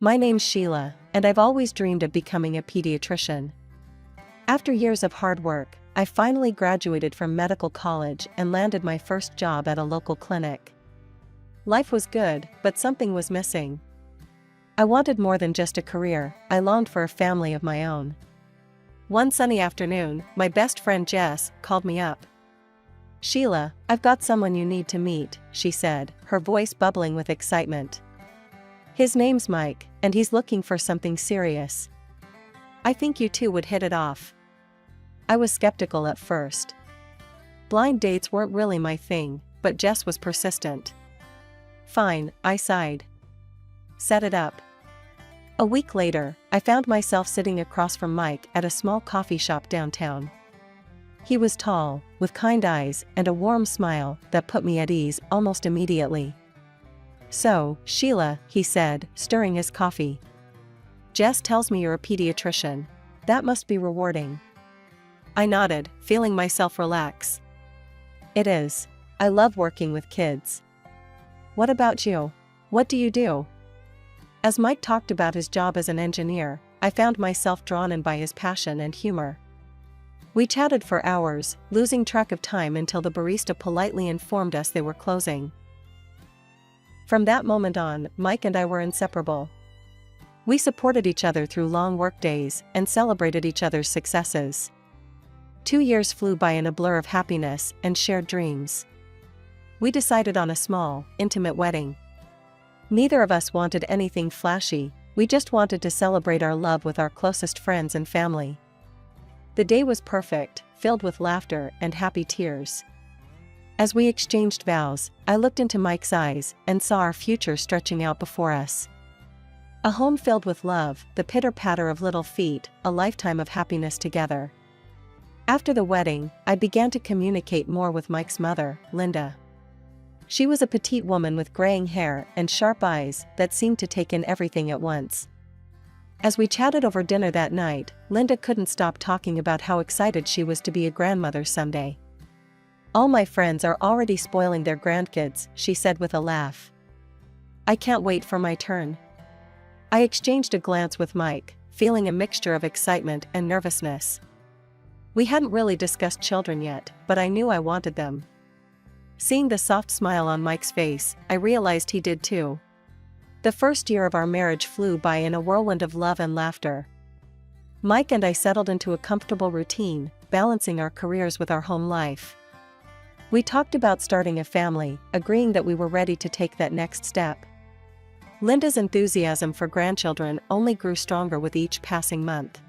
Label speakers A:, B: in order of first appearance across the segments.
A: My name's Sheila, and I've always dreamed of becoming a pediatrician. After years of hard work, I finally graduated from medical college and landed my first job at a local clinic. Life was good, but something was missing. I wanted more than just a career, I longed for a family of my own. One sunny afternoon, my best friend Jess called me up. "Sheila, I've got someone you need to meet," she said, her voice bubbling with excitement. "His name's Mike, and he's looking for something serious. I think you two would hit it off." I was skeptical at first. Blind dates weren't really my thing, but Jess was persistent. "Fine," I sighed. "Set it up." A week later, I found myself sitting across from Mike at a small coffee shop downtown. He was tall, with kind eyes and a warm smile that put me at ease almost immediately. "So, Sheila," he said, stirring his coffee. "Jess tells me you're a pediatrician. That must be rewarding." I nodded, feeling myself relax. "It is. I love working with kids." "What about you? What do you do?" As Mike talked about his job as an engineer, I found myself drawn in by his passion and humor. We chatted for hours, losing track of time until the barista politely informed us they were closing. From that moment on, Mike and I were inseparable. We supported each other through long work days and celebrated each other's successes. 2 years flew by in a blur of happiness and shared dreams. We decided on a small, intimate wedding. Neither of us wanted anything flashy, we just wanted to celebrate our love with our closest friends and family. The day was perfect, filled with laughter and happy tears. As we exchanged vows, I looked into Mike's eyes and saw our future stretching out before us. A home filled with love, the pitter-patter of little feet, a lifetime of happiness together. After the wedding, I began to communicate more with Mike's mother, Linda. She was a petite woman with graying hair and sharp eyes that seemed to take in everything at once. As we chatted over dinner that night, Linda couldn't stop talking about how excited she was to be a grandmother someday. "All my friends are already spoiling their grandkids," she said with a laugh. "I can't wait for my turn." I exchanged a glance with Mike, feeling a mixture of excitement and nervousness. We hadn't really discussed children yet, but I knew I wanted them. Seeing the soft smile on Mike's face, I realized he did too. The first year of our marriage flew by in a whirlwind of love and laughter. Mike and I settled into a comfortable routine, balancing our careers with our home life. We talked about starting a family, agreeing that we were ready to take that next step. Linda's enthusiasm for grandchildren only grew stronger with each passing month.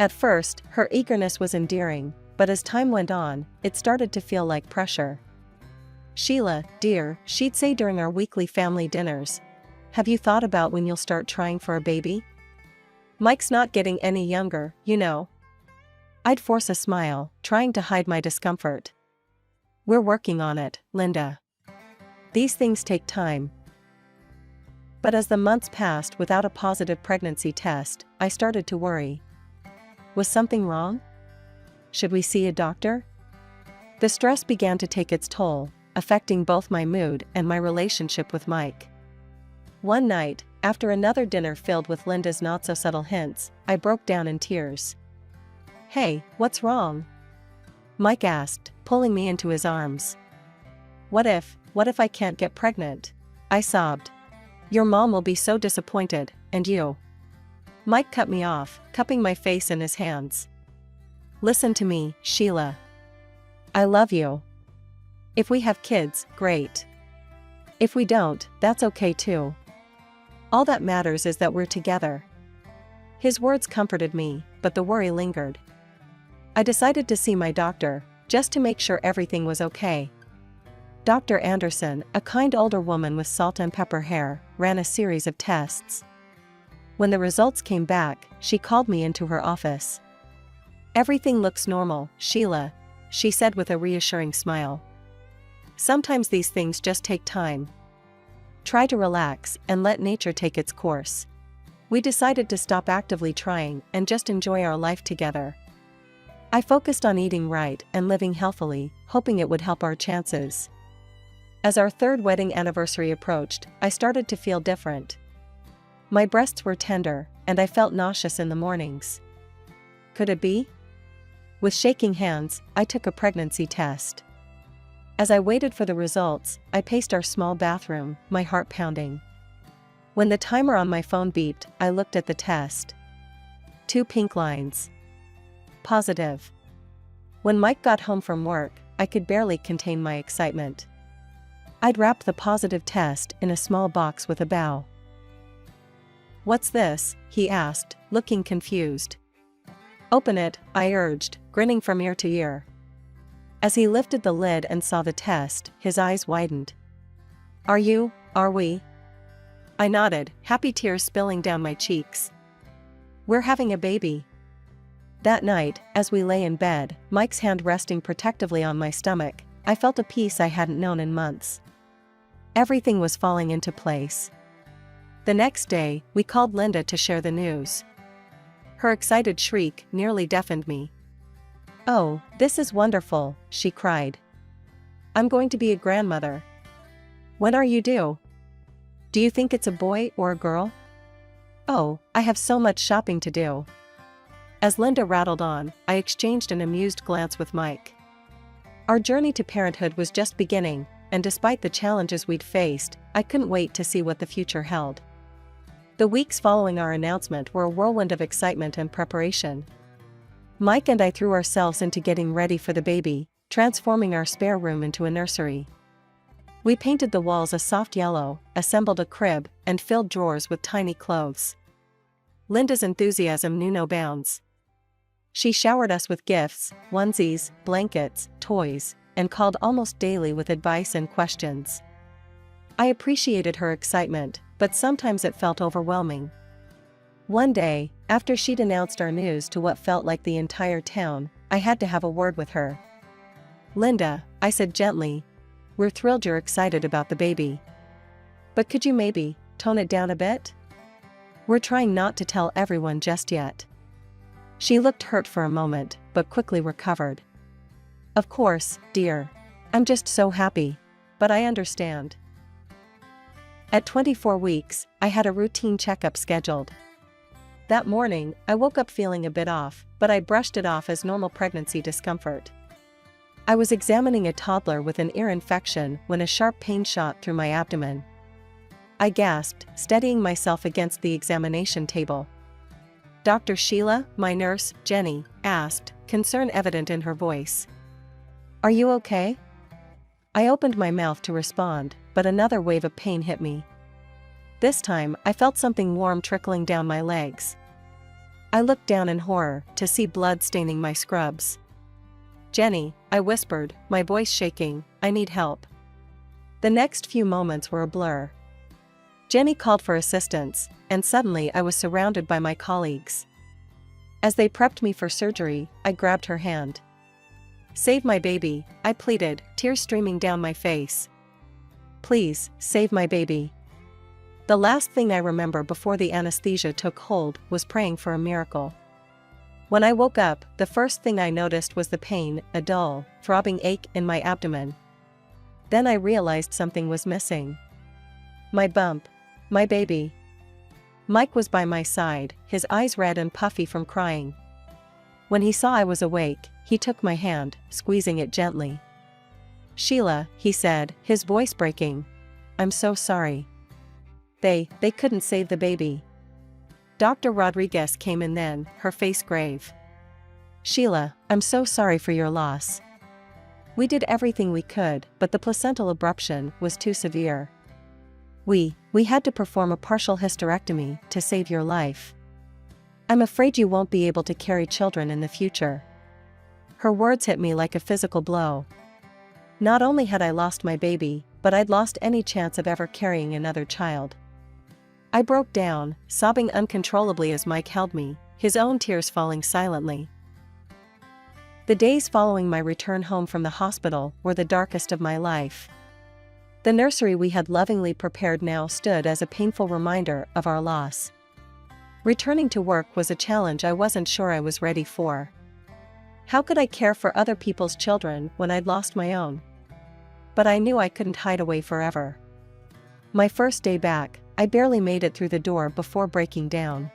A: At first, her eagerness was endearing, but as time went on, it started to feel like pressure. "Sheila, dear," she'd say during our weekly family dinners, "have you thought about when you'll start trying for a baby? Mike's not getting any younger, you know." I'd force a smile, trying to hide my discomfort. "We're working on it, Linda. These things take time." But as the months passed without a positive pregnancy test, I started to worry. Was something wrong? Should we see a doctor? The stress began to take its toll, affecting both my mood and my relationship with Mike. One night, after another dinner filled with Linda's not-so-subtle hints, I broke down in tears. "Hey, what's wrong?" Mike asked, pulling me into his arms. What if I can't get pregnant?" I sobbed. "Your mom will be so disappointed, and you." Mike cut me off, cupping my face in his hands. "Listen to me, Sheila. I love you. If we have kids, great. If we don't, that's okay too. All that matters is that we're together." His words comforted me, but the worry lingered. I decided to see my doctor, just to make sure everything was okay. Dr. Anderson, a kind older woman with salt and pepper hair, ran a series of tests. When the results came back, she called me into her office. "Everything looks normal, Sheila," she said with a reassuring smile. "Sometimes these things just take time. Try to relax and let nature take its course." We decided to stop actively trying and just enjoy our life together. I focused on eating right and living healthily, hoping it would help our chances. As our third wedding anniversary approached, I started to feel different. My breasts were tender, and I felt nauseous in the mornings. Could it be? With shaking hands, I took a pregnancy test. As I waited for the results, I paced our small bathroom, my heart pounding. When the timer on my phone beeped, I looked at the test. 2 pink lines. Positive. When Mike got home from work, I could barely contain my excitement. I'd wrapped the positive test in a small box with a bow. "What's this?" he asked, looking confused. "Open it," I urged, grinning from ear to ear. As he lifted the lid and saw the test, his eyes widened. Are we?" I nodded, happy tears spilling down my cheeks. "We're having a baby." That night, as we lay in bed, Mike's hand resting protectively on my stomach, I felt a peace I hadn't known in months. Everything was falling into place. The next day, we called Linda to share the news. Her excited shriek nearly deafened me. "Oh, this is wonderful," she cried. "I'm going to be a grandmother. When are you due? Do you think it's a boy or a girl? Oh, I have so much shopping to do." As Linda rattled on, I exchanged an amused glance with Mike. Our journey to parenthood was just beginning, and despite the challenges we'd faced, I couldn't wait to see what the future held. The weeks following our announcement were a whirlwind of excitement and preparation. Mike and I threw ourselves into getting ready for the baby, transforming our spare room into a nursery. We painted the walls a soft yellow, assembled a crib, and filled drawers with tiny clothes. Linda's enthusiasm knew no bounds. She showered us with gifts, onesies, blankets, toys, and called almost daily with advice and questions. I appreciated her excitement, but sometimes it felt overwhelming. One day, after she'd announced our news to what felt like the entire town, I had to have a word with her. "Linda," I said gently, "we're thrilled you're excited about the baby. But could you maybe tone it down a bit? We're trying not to tell everyone just yet." She looked hurt for a moment, but quickly recovered. "Of course, dear. I'm just so happy. But I understand." At 24 weeks, I had a routine checkup scheduled. That morning, I woke up feeling a bit off, but I brushed it off as normal pregnancy discomfort. I was examining a toddler with an ear infection when a sharp pain shot through my abdomen. I gasped, steadying myself against the examination table. "Dr. Sheila," my nurse, Jenny, asked, concern evident in her voice. "Are you okay?" I opened my mouth to respond, but another wave of pain hit me. This time, I felt something warm trickling down my legs. I looked down in horror to see blood staining my scrubs. "Jenny," I whispered, my voice shaking, "I need help." The next few moments were a blur. Jenny called for assistance, and suddenly I was surrounded by my colleagues. As they prepped me for surgery, I grabbed her hand. "Save my baby," I pleaded, tears streaming down my face. "Please, save my baby." The last thing I remember before the anesthesia took hold was praying for a miracle. When I woke up, the first thing I noticed was the pain, a dull, throbbing ache in my abdomen. Then I realized something was missing. My bump. My baby. Mike was by my side, his eyes red and puffy from crying. When he saw I was awake, he took my hand, squeezing it gently. "Sheila," he said, his voice breaking. "I'm so sorry. They couldn't save the baby." Dr. Rodriguez came in then, her face grave. "Sheila, I'm so sorry for your loss. We did everything we could, but the placental abruption was too severe. We had to perform a partial hysterectomy to save your life. I'm afraid you won't be able to carry children in the future." Her words hit me like a physical blow. Not only had I lost my baby, but I'd lost any chance of ever carrying another child. I broke down, sobbing uncontrollably as Mike held me, his own tears falling silently. The days following my return home from the hospital were the darkest of my life. The nursery we had lovingly prepared now stood as a painful reminder of our loss. Returning to work was a challenge I wasn't sure I was ready for. How could I care for other people's children when I'd lost my own? But I knew I couldn't hide away forever. My first day back, I barely made it through the door before breaking down.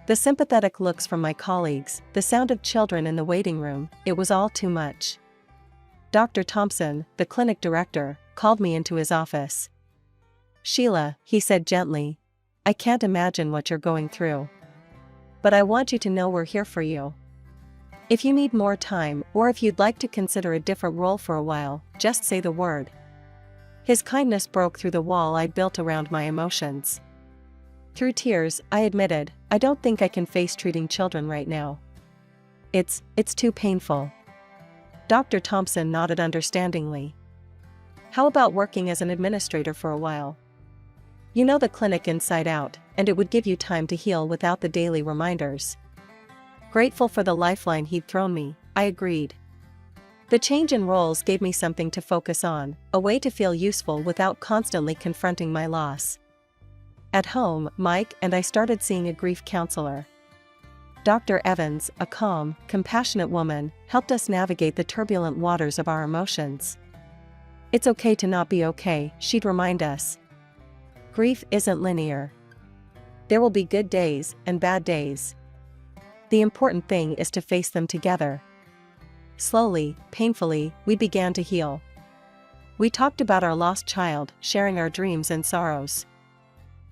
A: The sympathetic looks from my colleagues, the sound of children in the waiting room, it was all too much. Dr. Thompson, the clinic director, called me into his office. "Sheila," he said gently, "I can't imagine what you're going through. But I want you to know we're here for you. If you need more time or if you'd like to consider a different role for a while, just say the word." His kindness broke through the wall I'd built around my emotions. Through tears, I admitted, "I don't think I can face treating children right now. It's too painful." Dr. Thompson nodded understandingly. "How about working as an administrator for a while? You know the clinic inside out, and it would give you time to heal without the daily reminders." Grateful for the lifeline he'd thrown me, I agreed. The change in roles gave me something to focus on, a way to feel useful without constantly confronting my loss. At home, Mike and I started seeing a grief counselor. Dr. Evans, a calm, compassionate woman, helped us navigate the turbulent waters of our emotions. "It's okay to not be okay," she'd remind us. "Grief isn't linear. There will be good days and bad days. The important thing is to face them together." Slowly, painfully, we began to heal. We talked about our lost child, sharing our dreams and sorrows.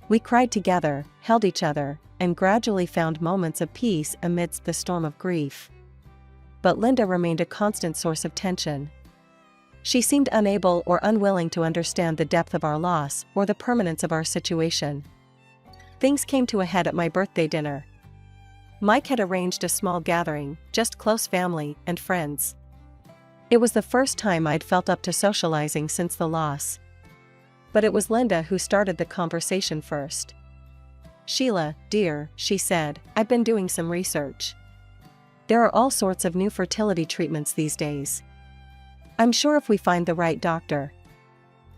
A: We cried together, held each other, and gradually found moments of peace amidst the storm of grief. But Linda remained a constant source of tension. She seemed unable or unwilling to understand the depth of our loss or the permanence of our situation. Things came to a head at my birthday dinner. Mike had arranged a small gathering, just close family and friends. It was the first time I'd felt up to socializing since the loss. But it was Linda who started the conversation first. "Sheila, dear," she said, "I've been doing some research. There are all sorts of new fertility treatments these days. I'm sure if we find the right doctor."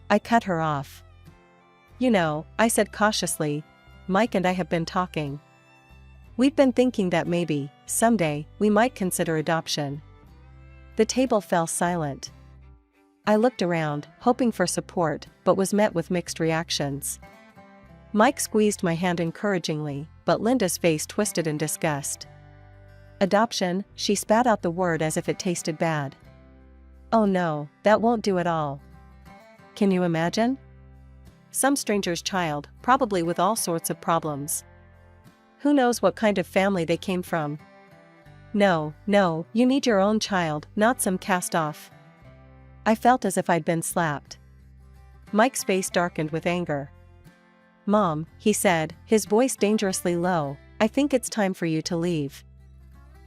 A: I cut her off. "You know," I said cautiously, "Mike and I have been talking. We've been thinking that maybe, someday, we might consider adoption." The table fell silent. I looked around, hoping for support, but was met with mixed reactions. Mike squeezed my hand encouragingly, but Linda's face twisted in disgust. "Adoption," she spat out the word as if it tasted bad. "Oh no, that won't do at all. Can you imagine? Some stranger's child, probably with all sorts of problems. Who knows what kind of family they came from? No, you need your own child, not some cast-off." I felt as if I'd been slapped. Mike's face darkened with anger. "Mom," he said, his voice dangerously low, "I think it's time for you to leave."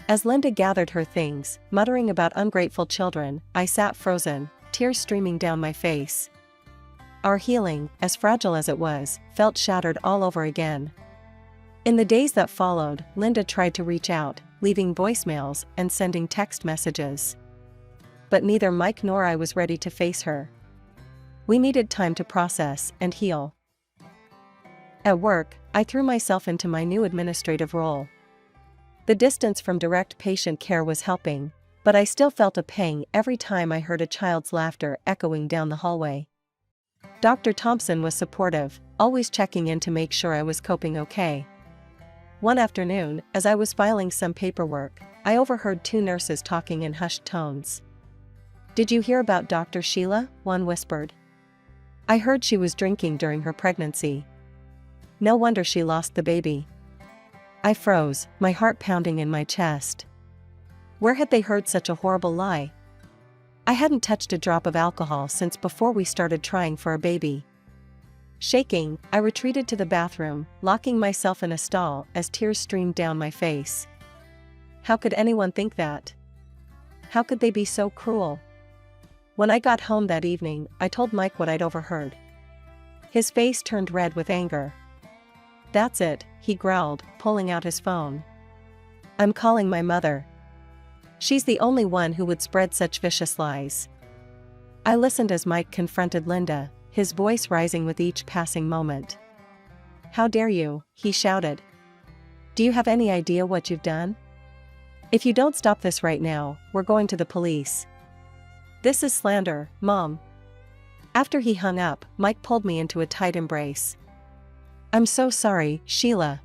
A: As Linda gathered her things, muttering about ungrateful children, I sat frozen, tears streaming down my face. Our healing, as fragile as it was, felt shattered all over again. In the days that followed, Linda tried to reach out, leaving voicemails and sending text messages. But neither Mike nor I was ready to face her. We needed time to process and heal. At work, I threw myself into my new administrative role. The distance from direct patient care was helping, but I still felt a pang every time I heard a child's laughter echoing down the hallway. Dr. Thompson was supportive, always checking in to make sure I was coping okay. One afternoon, as I was filing some paperwork, I overheard two nurses talking in hushed tones. "Did you hear about Dr. Sheila?" one whispered. "I heard she was drinking during her pregnancy. No wonder she lost the baby." I froze, my heart pounding in my chest. Where had they heard such a horrible lie? I hadn't touched a drop of alcohol since before we started trying for a baby. Shaking, I retreated to the bathroom, locking myself in a stall as tears streamed down my face. How could anyone think that? How could they be so cruel? When I got home that evening, I told Mike what I'd overheard. His face turned red with anger. "That's it," he growled, pulling out his phone. "I'm calling my mother. She's the only one who would spread such vicious lies." I listened as Mike confronted Linda, his voice rising with each passing moment. "How dare you?" he shouted. "Do you have any idea what you've done? If you don't stop this right now, we're going to the police. This is slander, Mom." After he hung up, Mike pulled me into a tight embrace. "I'm so sorry, Sheila.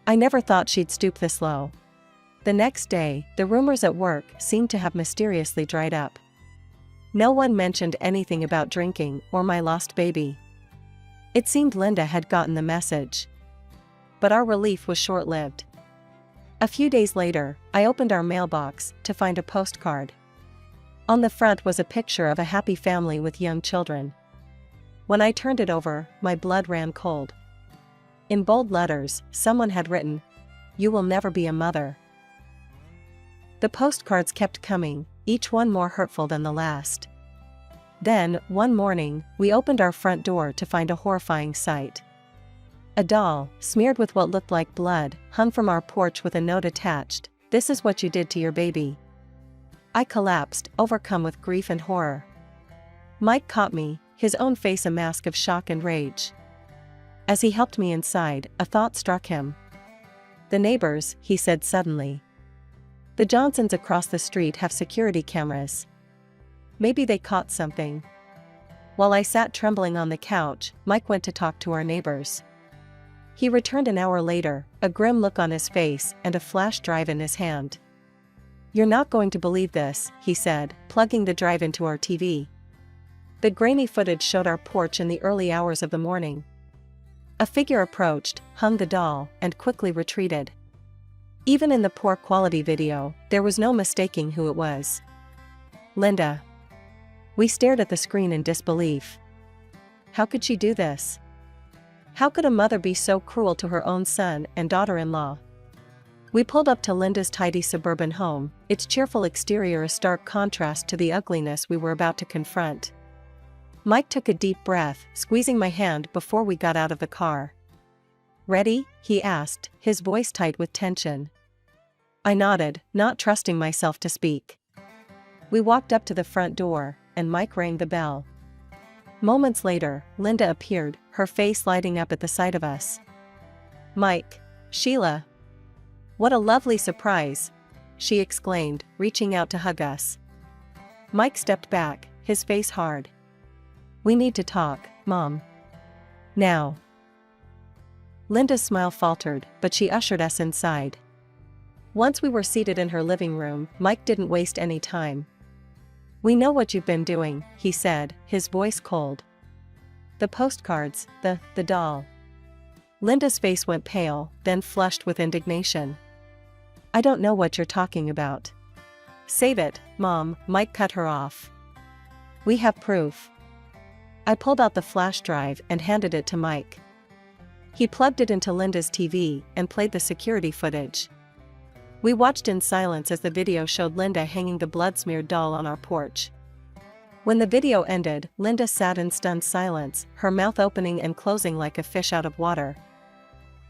A: I never thought she'd stoop this low." The next day, the rumors at work seemed to have mysteriously dried up. No one mentioned anything about drinking or my lost baby. It seemed Linda had gotten the message. But our relief was short-lived. A few days later, I opened our mailbox to find a postcard. On the front was a picture of a happy family with young children. When I turned it over, my blood ran cold. In bold letters, someone had written, "You will never be a mother." The postcards kept coming, each one more hurtful than the last. Then, one morning, we opened our front door to find a horrifying sight. A doll, smeared with what looked like blood, hung from our porch with a note attached, "This is what you did to your baby." I collapsed, overcome with grief and horror. Mike caught me, his own face a mask of shock and rage. As he helped me inside, a thought struck him. "The neighbors," he said suddenly. "The Johnsons across the street have security cameras. Maybe they caught something." While I sat trembling on the couch, Mike went to talk to our neighbors. He returned an hour later, a grim look on his face and a flash drive in his hand. "You're not going to believe this," he said, plugging the drive into our TV. The grainy footage showed our porch in the early hours of the morning. A figure approached, hung the doll, and quickly retreated. Even in the poor quality video, there was no mistaking who it was. Linda. We stared at the screen in disbelief. How could she do this? How could a mother be so cruel to her own son and daughter-in-law? We pulled up to Linda's tidy suburban home, its cheerful exterior a stark contrast to the ugliness we were about to confront. Mike took a deep breath, squeezing my hand before we got out of the car. "Ready?" he asked, his voice tight with tension. I nodded, not trusting myself to speak. We walked up to the front door, and Mike rang the bell. Moments later, Linda appeared, her face lighting up at the sight of us. "Mike. Sheila. What a lovely surprise," she exclaimed, reaching out to hug us. Mike stepped back, his face hard. "We need to talk, Mom. Now." Linda's smile faltered, but she ushered us inside. Once we were seated in her living room, Mike didn't waste any time. "We know what you've been doing," he said, his voice cold. "The postcards, the doll." Linda's face went pale, then flushed with indignation. "I don't know what you're talking about." "Save it, Mom," Mike cut her off. "We have proof." I pulled out the flash drive and handed it to Mike. He plugged it into Linda's TV and played the security footage. We watched in silence as the video showed Linda hanging the blood-smeared doll on our porch. When the video ended, Linda sat in stunned silence, her mouth opening and closing like a fish out of water.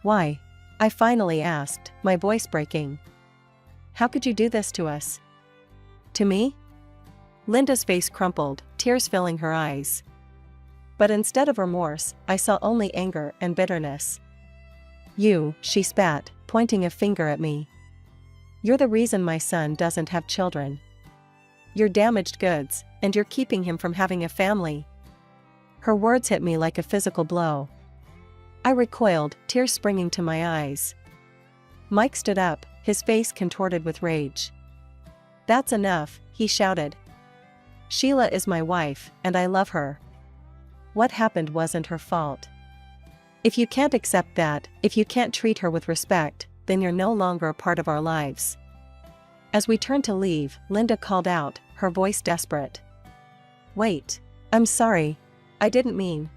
A: "Why?" I finally asked, my voice breaking. "How could you do this to us?" "To me?" Linda's face crumpled, tears filling her eyes. But instead of remorse, I saw only anger and bitterness. "You," she spat, pointing a finger at me. "You're the reason my son doesn't have children. You're damaged goods, and you're keeping him from having a family." Her words hit me like a physical blow. I recoiled, tears springing to my eyes. Mike stood up, his face contorted with rage. "That's enough," he shouted. "Sheila is my wife, and I love her. What happened wasn't her fault. If you can't accept that, if you can't treat her with respect, then you're no longer a part of our lives." As we turned to leave, Linda called out, her voice desperate. "Wait. I'm sorry. I didn't mean.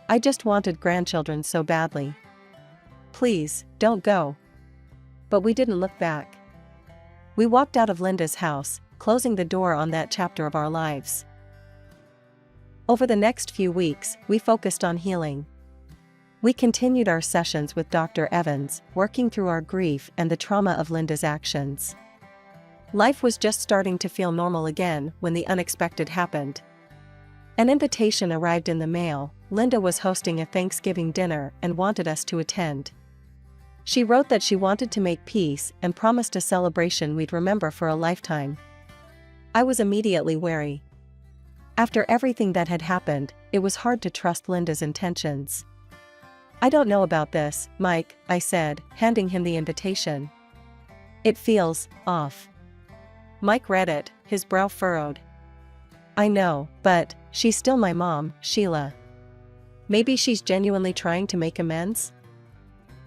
A: I just wanted grandchildren so badly. Please, don't go." But we didn't look back. We walked out of Linda's house, closing the door on that chapter of our lives. Over the next few weeks, we focused on healing. We continued our sessions with Dr. Evans, working through our grief and the trauma of Linda's actions. Life was just starting to feel normal again when the unexpected happened. An invitation arrived in the mail. Linda was hosting a Thanksgiving dinner and wanted us to attend. She wrote that she wanted to make peace and promised a celebration we'd remember for a lifetime. I was immediately wary. After everything that had happened, it was hard to trust Linda's intentions. I don't know about this, Mike, I said, handing him the invitation. It feels off. Mike read it, his brow furrowed. I know, but she's still my mom, Sheila. Maybe she's genuinely trying to make amends?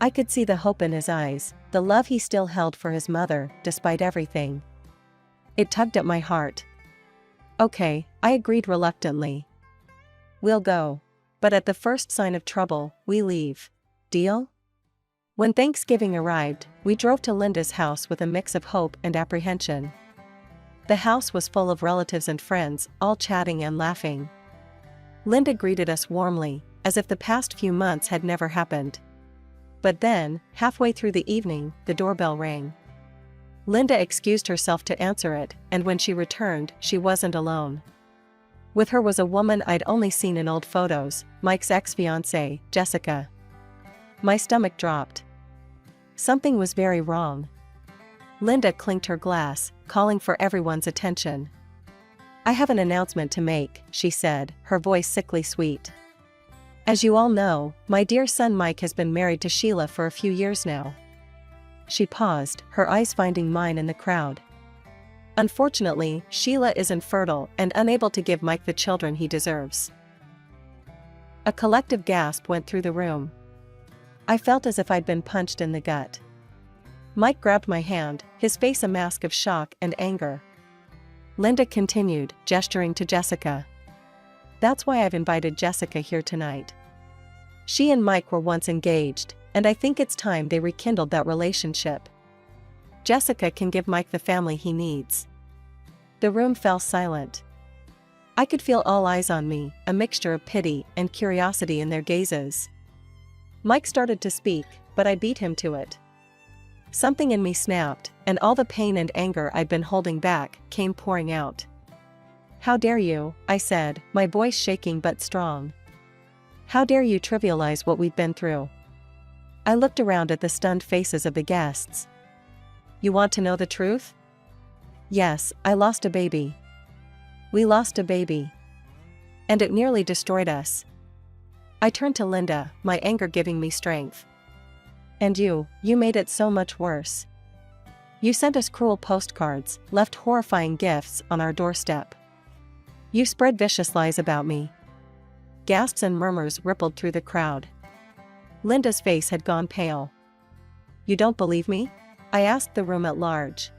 A: I could see the hope in his eyes, the love he still held for his mother, despite everything. It tugged at my heart. Okay, I agreed reluctantly. We'll go. But at the first sign of trouble, we leave. Deal? When Thanksgiving arrived, we drove to Linda's house with a mix of hope and apprehension. The house was full of relatives and friends, all chatting and laughing. Linda greeted us warmly, as if the past few months had never happened. But then, halfway through the evening, the doorbell rang. Linda excused herself to answer it, and when she returned, she wasn't alone. With her was a woman I'd only seen in old photos, Mike's ex-fiancée, Jessica. My stomach dropped. Something was very wrong. Linda clinked her glass, calling for everyone's attention. I have an announcement to make, she said, her voice sickly sweet. As you all know, my dear son Mike has been married to Sheila for a few years now. She paused, her eyes finding mine in the crowd. Unfortunately, Sheila is infertile and unable to give Mike the children he deserves. A collective gasp went through the room. I felt as if I'd been punched in the gut. Mike grabbed my hand, his face a mask of shock and anger. Linda continued, gesturing to Jessica. That's why I've invited Jessica here tonight. She and Mike were once engaged, and I think it's time they rekindled that relationship. Jessica can give Mike the family he needs. The room fell silent. I could feel all eyes on me, a mixture of pity and curiosity in their gazes. Mike started to speak, but I beat him to it. Something in me snapped, and all the pain and anger I'd been holding back came pouring out. How dare you, I said, my voice shaking but strong. How dare you trivialize what we've been through? I looked around at the stunned faces of the guests. You want to know the truth? Yes, I lost a baby. We lost a baby. And it nearly destroyed us. I turned to Linda, my anger giving me strength. And you made it so much worse. You sent us cruel postcards, left horrifying gifts on our doorstep. You spread vicious lies about me. Gasps and murmurs rippled through the crowd. Linda's face had gone pale. You don't believe me? I asked the room at large.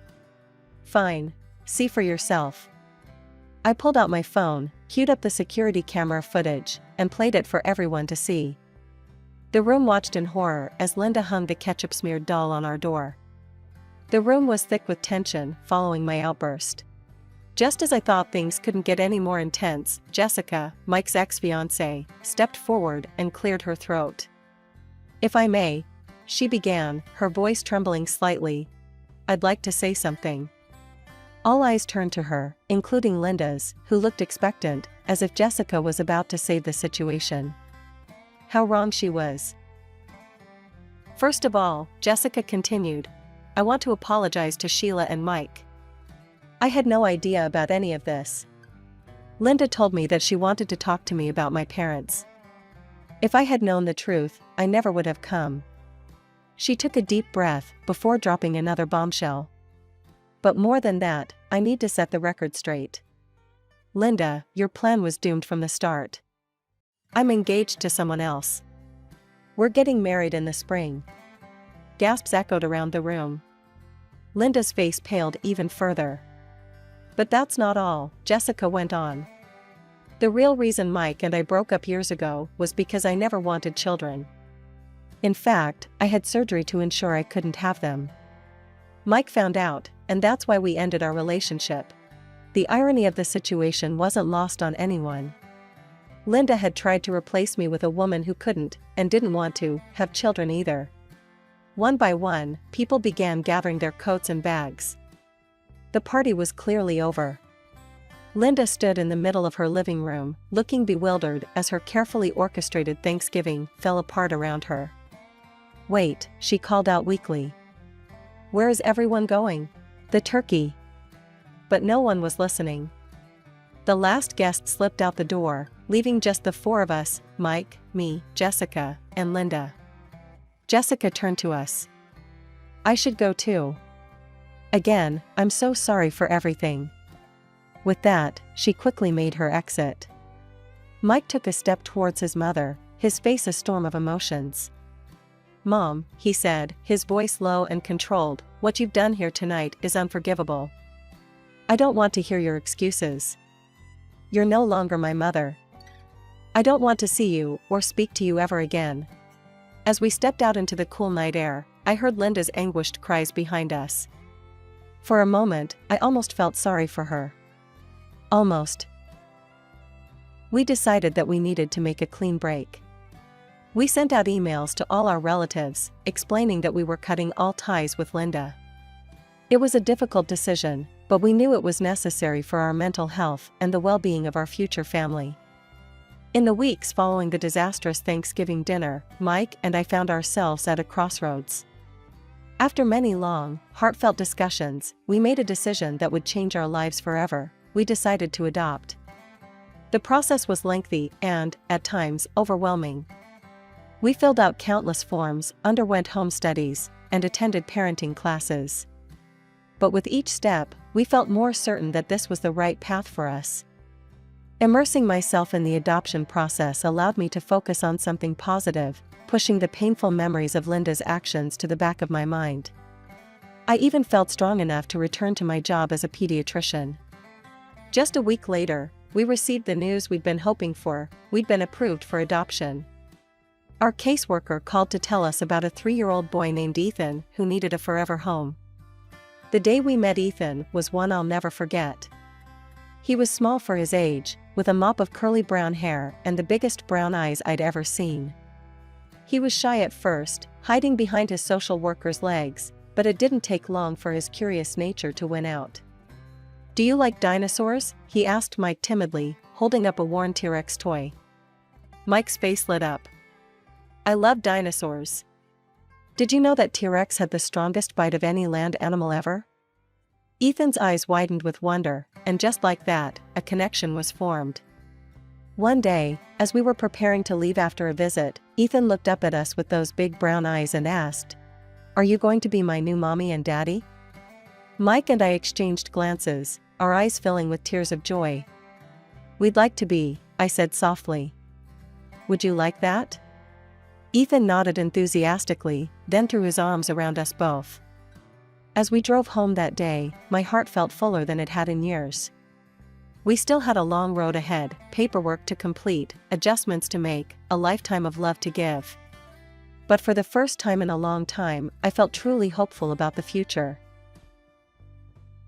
A: Fine. See for yourself. I pulled out my phone, queued up the security camera footage, and played it for everyone to see. The room watched in horror as Linda hung the ketchup-smeared doll on our door. The room was thick with tension following my outburst. Just as I thought things couldn't get any more intense, Jessica, Mike's ex-fiancée, stepped forward and cleared her throat. If I may, she began, her voice trembling slightly. I'd like to say something. All eyes turned to her, including Linda's, who looked expectant, as if Jessica was about to save the situation. How wrong she was. First of all, Jessica continued, I want to apologize to Sheila and Mike. I had no idea about any of this. Linda told me that she wanted to talk to me about my parents. If I had known the truth, I never would have come. She took a deep breath before dropping another bombshell. But more than that, I need to set the record straight. Linda, your plan was doomed from the start. I'm engaged to someone else. We're getting married in the spring. Gasps echoed around the room. Linda's face paled even further. But that's not all, Jessica went on. The real reason Mike and I broke up years ago was because I never wanted children. In fact, I had surgery to ensure I couldn't have them. Mike found out, and that's why we ended our relationship. The irony of the situation wasn't lost on anyone. Linda had tried to replace me with a woman who couldn't, and didn't want to, have children either. One by one, people began gathering their coats and bags. The party was clearly over. Linda stood in the middle of her living room, looking bewildered as her carefully orchestrated Thanksgiving fell apart around her. Wait, she called out weakly. Where is everyone going? The turkey. But no one was listening. The last guest slipped out the door, leaving just the four of us, Mike, me, Jessica, and Linda. Jessica turned to us. I should go too. Again, I'm so sorry for everything. With that, she quickly made her exit. Mike took a step towards his mother, his face a storm of emotions. Mom, he said, his voice low and controlled, what you've done here tonight is unforgivable. I don't want to hear your excuses. You're no longer my mother. I don't want to see you or speak to you ever again. As we stepped out into the cool night air, I heard Linda's anguished cries behind us. For a moment, I almost felt sorry for her. Almost. We decided that we needed to make a clean break. We sent out emails to all our relatives, explaining that we were cutting all ties with Linda. It was a difficult decision, but we knew it was necessary for our mental health and the well-being of our future family. In the weeks following the disastrous Thanksgiving dinner, Mike and I found ourselves at a crossroads. After many long, heartfelt discussions, we made a decision that would change our lives forever. We decided to adopt. The process was lengthy and, at times, overwhelming. We filled out countless forms, underwent home studies, and attended parenting classes. But with each step, we felt more certain that this was the right path for us. Immersing myself in the adoption process allowed me to focus on something positive, pushing the painful memories of Linda's actions to the back of my mind. I even felt strong enough to return to my job as a pediatrician. Just a week later, we received the news we'd been hoping for: we'd been approved for adoption. Our caseworker called to tell us about a 3-year-old boy named Ethan who needed a forever home. The day we met Ethan was one I'll never forget. He was small for his age, with a mop of curly brown hair and the biggest brown eyes I'd ever seen. He was shy at first, hiding behind his social worker's legs, but it didn't take long for his curious nature to win out. "Do you like dinosaurs?" he asked Mike timidly, holding up a worn T-Rex toy. Mike's face lit up. "I love dinosaurs. Did you know that T-Rex had the strongest bite of any land animal ever?" Ethan's eyes widened with wonder, and just like that, a connection was formed. One day, as we were preparing to leave after a visit, Ethan looked up at us with those big brown eyes and asked, "Are you going to be my new mommy and daddy?" Mike and I exchanged glances, our eyes filling with tears of joy. "We'd like to be," I said softly. "Would you like that?" Ethan nodded enthusiastically, then threw his arms around us both. As we drove home that day, my heart felt fuller than it had in years. We still had a long road ahead, paperwork to complete, adjustments to make, a lifetime of love to give. But for the first time in a long time, I felt truly hopeful about the future.